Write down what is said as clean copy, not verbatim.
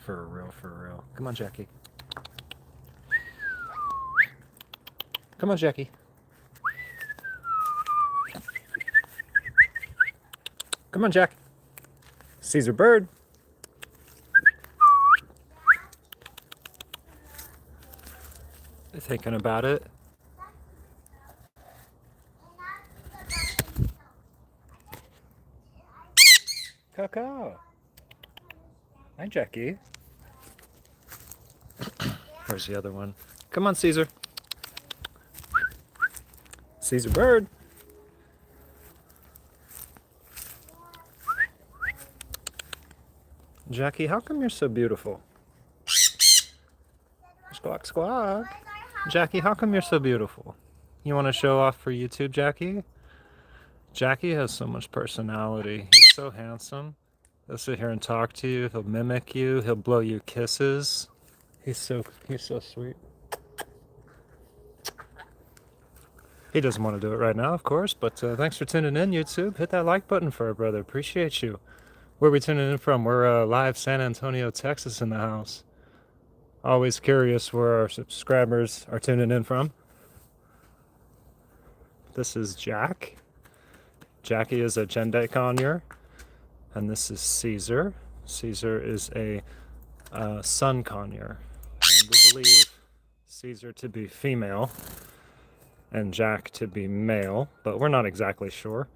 For real, for real. Come on, Jackie. Come on, Jackie. Come on, Jack. Caesar bird. Thinking about it. Coco. Hi, Jackie. Where's the other one? Come on, Caesar. Caesar bird. Jackie, how come you're so beautiful? Squawk, squawk. Jackie, how come you're so beautiful? You want to show off for YouTube, Jackie? Jackie has so much personality. He's so handsome. He'll sit here and talk to you. He'll mimic you. He'll blow you kisses. He's so sweet. He doesn't want to do it right now, of course, but thanks for tuning in, YouTube. Hit that like button for our brother. Appreciate you. Where are we tuning in from? We're live San Antonio, Texas in the house. Always curious where our subscribers are tuning in from. This is Jack. Jackie is a Jendai conure. And this is Caesar. Caesar is a sun conure. And we believe Caesar to be female and Jack to be male, but we're not exactly sure.